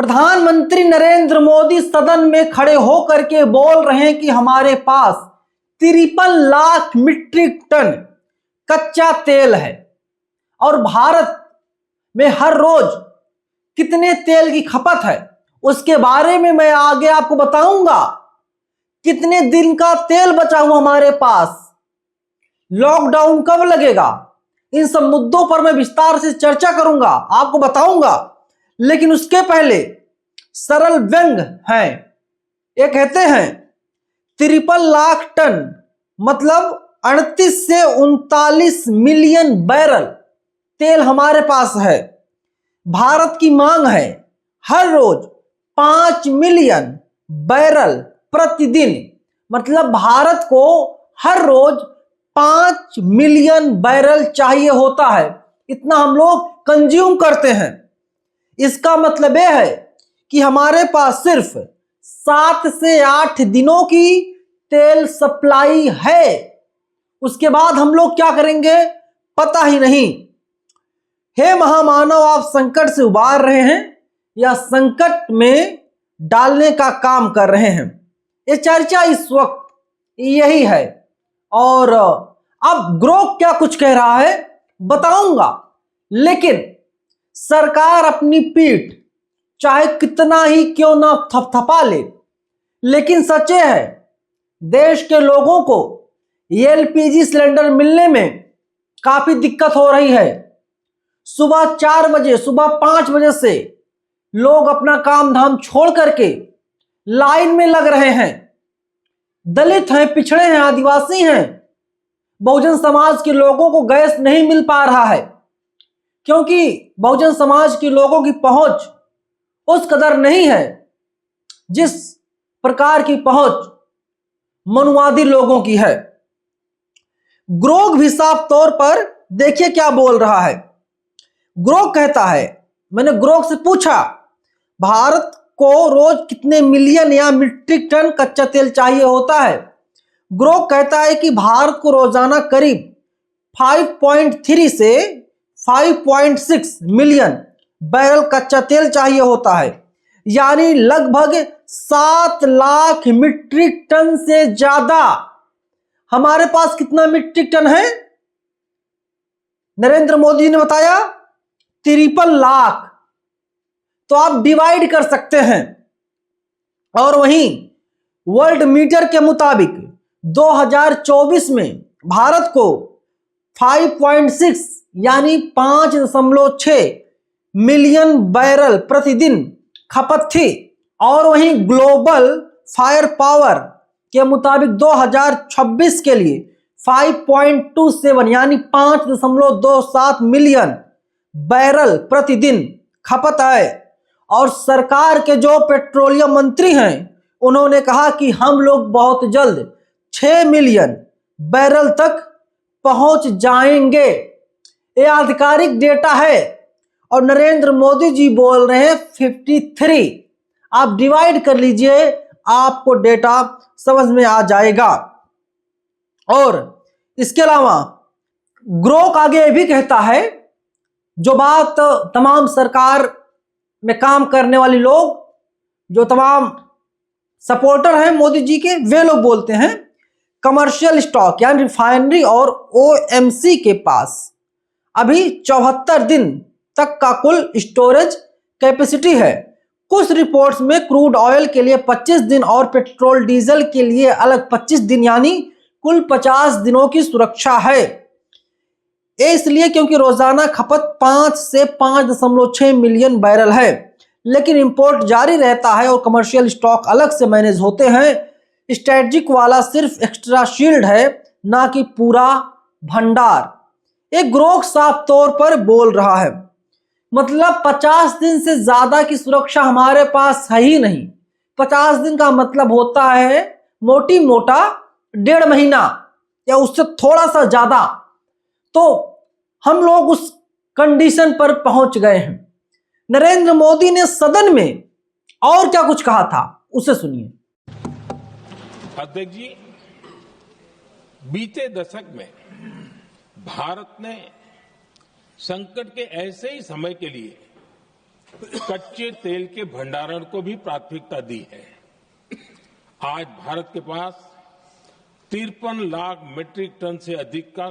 प्रधानमंत्री नरेंद्र मोदी सदन में खड़े होकर के बोल रहे हैं कि हमारे पास 53 लाख मीट्रिक टन कच्चा तेल है और भारत में हर रोज कितने तेल की खपत है उसके बारे में मैं आगे आपको बताऊंगा। कितने दिन का तेल बचा हुआ हमारे पास, लॉकडाउन कब लगेगा, इन सब मुद्दों पर मैं विस्तार से चर्चा करूंगा, आपको बताऊंगा। लेकिन उसके पहले सरल व्यंग है। ये कहते हैं 53 लाख टन मतलब 38 से 39 मिलियन बैरल तेल हमारे पास है। भारत की मांग है हर रोज 5 मिलियन बैरल प्रतिदिन, मतलब भारत को हर रोज 5 मिलियन बैरल चाहिए होता है। इतना हम लोग कंज्यूम करते हैं। इसका मतलब यह है कि हमारे पास सिर्फ 7 से 8 दिनों की तेल सप्लाई है। उसके बाद हम लोग क्या करेंगे पता ही नहीं। हे महामानव, आप संकट से उबार रहे हैं या संकट में डालने का काम कर रहे हैं, ये चर्चा इस वक्त यही है। और अब ग्रोक क्या कुछ कह रहा है बताऊंगा। लेकिन सरकार अपनी पीठ चाहे कितना ही क्यों ना थपथपा ले, लेकिन सच है देश के लोगों को एलपीजी सिलेंडर मिलने में काफी दिक्कत हो रही है। सुबह 4 बजे, सुबह 5 बजे से लोग अपना काम धाम छोड़ करके लाइन में लग रहे हैं। दलित हैं, पिछड़े हैं, आदिवासी हैं, बहुजन समाज के लोगों को गैस नहीं मिल पा रहा है क्योंकि बहुजन समाज के लोगों की पहुंच उस कदर नहीं है जिस प्रकार की पहुंच मनुवादी लोगों की है। ग्रोक भी साफ तौर पर देखिए क्या बोल रहा है। ग्रोक कहता है, मैंने ग्रोक से पूछा भारत को रोज कितने मिलियन या मीट्रिक टन कच्चा तेल चाहिए होता है। ग्रोक कहता है कि भारत को रोजाना करीब 5.3 से 5.6 मिलियन बैरल कच्चा तेल चाहिए होता है, यानी लगभग 7 लाख मीट्रिक टन से ज्यादा। हमारे पास कितना मीट्रिक टन है? नरेंद्र मोदी ने बताया 53 लाख। तो आप डिवाइड कर सकते हैं। और वहीं वर्ल्ड मीटर के मुताबिक 2024 में भारत को 5.6 यानी 5.6 मिलियन बैरल प्रतिदिन खपत थी। और वहीं ग्लोबल फायर पावर के मुताबिक 2026 के लिए 5.27 यानी 5.27 मिलियन बैरल प्रतिदिन खपत है। और सरकार के जो पेट्रोलियम मंत्री हैं उन्होंने कहा कि हम लोग बहुत जल्द 6 मिलियन बैरल तक पहुंच जाएंगे। ये आधिकारिक डेटा है और नरेंद्र मोदी जी बोल रहे हैं 53। आप डिवाइड कर लीजिए, आपको डेटा समझ में आ जाएगा। और इसके अलावा ग्रोक आगे भी कहता है, जो बात तमाम सरकार में काम करने वाले लोग, जो तमाम सपोर्टर हैं मोदी जी के, वे लोग बोलते हैं कमर्शियल स्टॉक यानी रिफाइनरी और ओएमसी के पास अभी 74 दिन तक का कुल स्टोरेज कैपेसिटी है। कुछ रिपोर्ट्स में क्रूड ऑयल के लिए 25 दिन और पेट्रोल डीजल के लिए अलग 25 दिन यानी कुल 50 दिनों की सुरक्षा है। ये इसलिए क्योंकि रोजाना खपत 5 से 5.6 मिलियन बैरल है, लेकिन इंपोर्ट जारी रहता है और कमर्शियल स्टॉक अलग से मैनेज होते हैं। स्ट्रेटजिक वाला सिर्फ एक्स्ट्रा शील्ड है, ना कि पूरा भंडार। एक ग्रोक साफ तौर पर बोल रहा है, मतलब 50 दिन से ज्यादा की सुरक्षा हमारे पास है ही नहीं। 50 दिन का मतलब होता है मोटी मोटा 1.5 महीना या उससे थोड़ा सा ज्यादा। तो हम लोग उस कंडीशन पर पहुंच गए हैं। नरेंद्र मोदी ने सदन में और क्या कुछ कहा था, उसे सुनिए। अध्यक्ष जी, बीते दशक में भारत ने संकट के ऐसे ही समय के लिए कच्चे तेल के भंडारण को भी प्राथमिकता दी है। आज भारत के पास 53 लाख मीट्रिक टन से अधिक का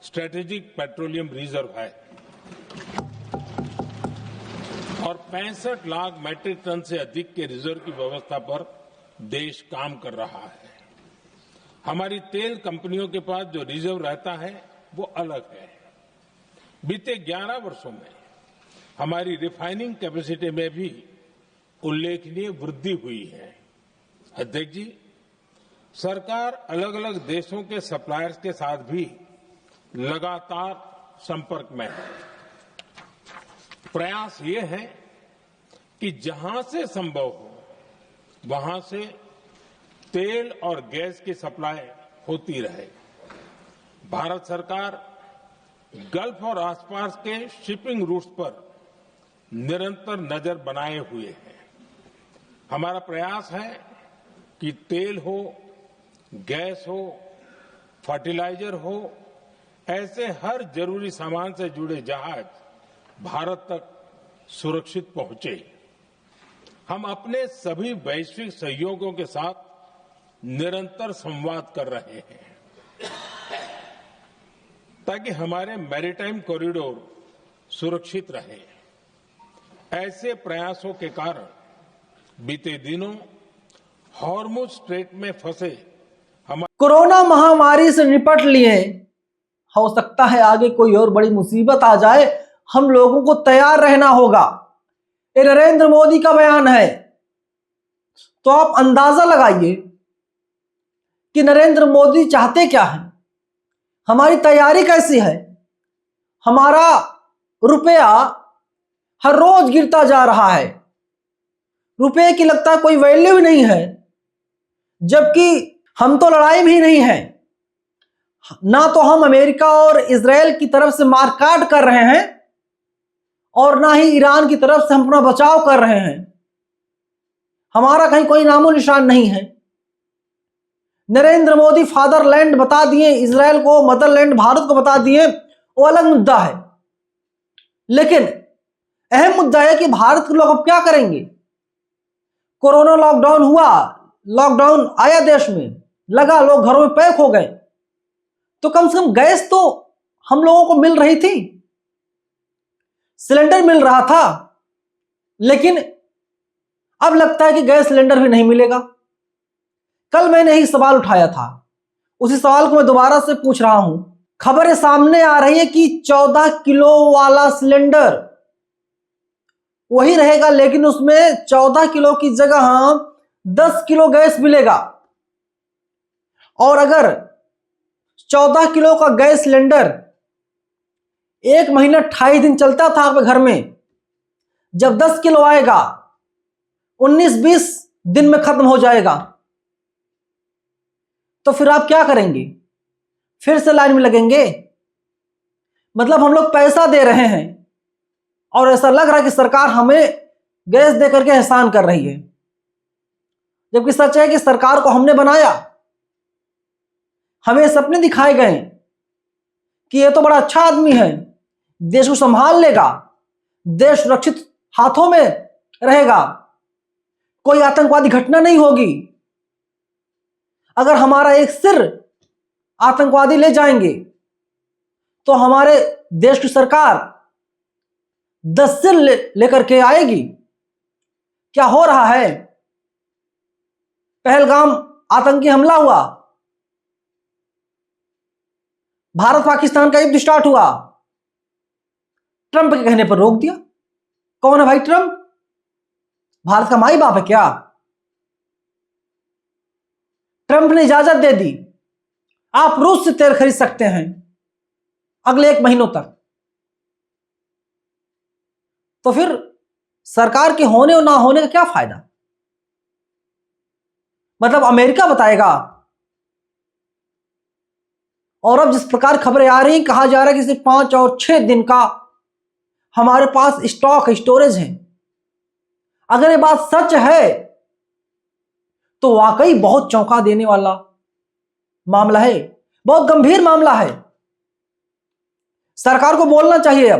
स्ट्रेटेजिक पेट्रोलियम रिजर्व है और 65 लाख मीट्रिक टन से अधिक के रिजर्व की व्यवस्था पर देश काम कर रहा है। हमारी तेल कंपनियों के पास जो रिजर्व रहता है वो अलग है। बीते 11 वर्षों में हमारी रिफाइनिंग कैपेसिटी में भी उल्लेखनीय वृद्धि हुई है। अध्यक्ष जी, सरकार अलग अलग देशों के सप्लायर्स के साथ भी लगातार संपर्क में है। प्रयास ये है कि जहां से संभव हो वहां से तेल और गैस की सप्लाई होती रहे। भारत सरकार गल्फ और आसपास के शिपिंग रूट्स पर निरंतर नजर बनाए हुए है। हमारा प्रयास है कि तेल हो, गैस हो, फर्टिलाइजर हो, ऐसे हर जरूरी सामान से जुड़े जहाज भारत तक सुरक्षित पहुंचे। हम अपने सभी वैश्विक सहयोगियों के साथ निरंतर संवाद कर रहे हैं ताकि हमारे मैरीटाइम कॉरिडोर सुरक्षित रहे। ऐसे प्रयासों के कारण बीते दिनों हॉर्मुज स्ट्रेट में फंसे कोरोना महामारी से निपट लिए, हो सकता है आगे कोई और बड़ी मुसीबत आ जाए, हम लोगों को तैयार रहना होगा। ये नरेंद्र मोदी का बयान है। तो आप अंदाजा लगाइए कि नरेंद्र मोदी चाहते क्या हैं, हमारी तैयारी कैसी है। हमारा रुपया हर रोज गिरता जा रहा है, रुपये की लगता है कोई वैल्यू ही नहीं है, जबकि हम तो लड़ाई भी नहीं है ना, तो हम अमेरिका और इजराइल की तरफ से मारकाट कर रहे हैं और ना ही ईरान की तरफ से हम अपना बचाव कर रहे हैं। हमारा कहीं कोई नामो निशान नहीं है। नरेंद्र मोदी फादरलैंड बता दिए इजराइल को, मदरलैंड भारत को बता दिए, वो अलग मुद्दा है। लेकिन अहम मुद्दा है कि भारत के लोग अब क्या करेंगे। कोरोना लॉकडाउन हुआ, लॉकडाउन आया देश में, लगा लोग घरों में पैक हो गए, तो कम से कम गैस तो हम लोगों को मिल रही थी, सिलेंडर मिल रहा था। लेकिन अब लगता है कि गैस सिलेंडर भी नहीं मिलेगा। कल मैंने ही सवाल उठाया था, उसी सवाल को मैं दोबारा से पूछ रहा हूं। खबरें सामने आ रही है कि 14 किलो वाला सिलेंडर वही रहेगा, लेकिन उसमें 14 किलो की जगह 10 किलो गैस मिलेगा। और अगर 14 किलो का गैस सिलेंडर 1 महीना 28 दिन चलता था आपके घर में, जब 10 किलो आएगा 19-20 दिन में खत्म हो जाएगा। तो फिर आप क्या करेंगे, फिर से लाइन में लगेंगे। मतलब हम लोग पैसा दे रहे हैं और ऐसा लग रहा है कि सरकार हमें गैस दे करके एहसान कर रही है, जबकि सच है कि सरकार को हमने बनाया। हमें सपने दिखाए गए कि ये तो बड़ा अच्छा आदमी है, देश को संभाल लेगा, देश सुरक्षित हाथों में रहेगा, कोई आतंकवादी घटना नहीं होगी। अगर हमारा एक सिर आतंकवादी ले जाएंगे तो हमारे देश की सरकार 10 सिर लेकर के आएगी। क्या हो रहा है, पहलगाम आतंकी हमला हुआ, भारत पाकिस्तान का युद्ध स्टार्ट हुआ, ट्रंप के कहने पर रोक दिया। कौन है भाई ट्रंप, भारत का माई बाप है क्या? ट्रंप ने इजाजत दे दी, आप रूस से तेल खरीद सकते हैं अगले 1 महीनों तक। तो फिर सरकार के होने और ना होने का क्या फायदा? मतलब अमेरिका बताएगा। और अब जिस प्रकार खबरें आ रही, कहा जा रहा है कि सिर्फ 5 और 6 दिन का हमारे पास स्टॉक स्टोरेज है। अगर ये बात सच है तो वाकई बहुत चौंका देने वाला मामला है, बहुत गंभीर मामला है। सरकार को बोलना चाहिए।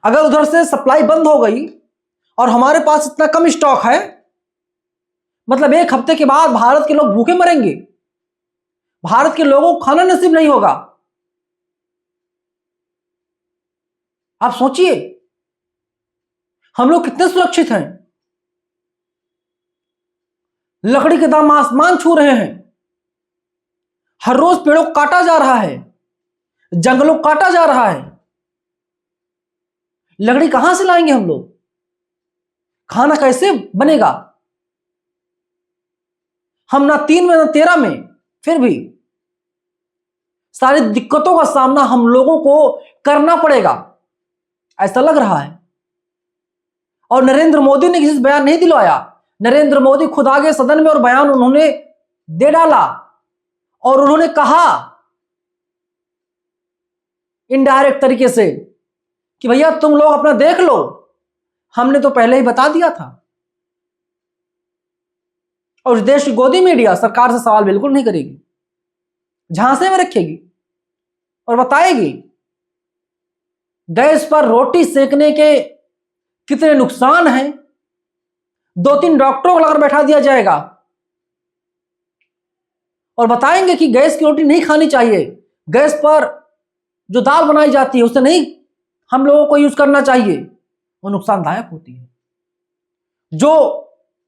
अगर उधर से सप्लाई बंद हो गई और हमारे पास इतना कम स्टॉक है, मतलब 1 हफ्ते के बाद भारत के लोग भूखे मरेंगे, भारत के लोगों को खाना नसीब नहीं होगा। आप सोचिए हम लोग कितने सुरक्षित हैं। लकड़ी के दाम आसमान छू रहे हैं, हर रोज पेड़ों को काटा जा रहा है, जंगलों को काटा जा रहा है। लकड़ी कहां से लाएंगे हम लोग? खाना कैसे बनेगा? हम ना 3 में ना 13 में, फिर भी सारी दिक्कतों का सामना हम लोगों को करना पड़ेगा, ऐसा लग रहा है। और नरेंद्र मोदी ने किसी से बयान नहीं दिलवाया। नरेंद्र मोदी खुद आगे सदन में और बयान उन्होंने दे डाला और उन्होंने कहा इनडायरेक्ट तरीके से कि भैया तुम लोग अपना देख लो, हमने तो पहले ही बता दिया था। और देश की गोदी मीडिया सरकार से सवाल बिल्कुल नहीं करेगी, झांसे में रखेगी और बताएगी गैस पर रोटी सेकने के कितने नुकसान हैं। 2-3 डॉक्टरों को लगाकर बैठा दिया जाएगा और बताएंगे कि गैस की रोटी नहीं खानी चाहिए, गैस पर जो दाल बनाई जाती है उसे नहीं हम लोगों को यूज करना चाहिए, वो नुकसानदायक होती है। जो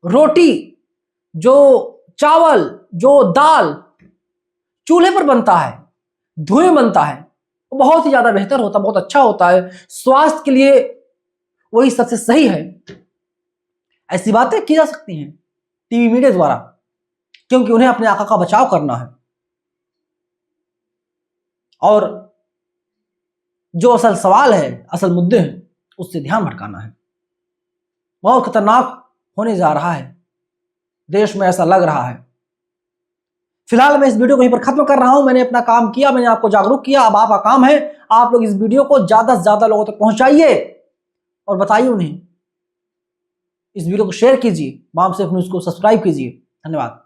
रोटी, जो चावल, जो दाल चूल्हे पर बनता है, धुएं बनता है, वो बहुत ही ज्यादा बेहतर होता है, बहुत अच्छा होता है, स्वास्थ्य के लिए वही सबसे सही है। ऐसी बातें की जा सकती हैं टीवी मीडिया द्वारा, क्योंकि उन्हें अपने आका का बचाव करना है और जो असल सवाल है, असल मुद्दे हैं, उससे ध्यान भटकाना है। बहुत खतरनाक होने जा रहा है देश में, ऐसा लग रहा है। फिलहाल मैं इस वीडियो को यहीं पर खत्म कर रहा हूं। मैंने अपना काम किया, मैंने आपको जागरूक किया, अब आपका काम है आप लोग इस वीडियो को ज्यादा से ज्यादा लोगों तक पहुंचाइए और बताइए उन्हें। इस वीडियो को शेयर कीजिए, माम सेफ न्यूज़ को सब्सक्राइब कीजिए। धन्यवाद।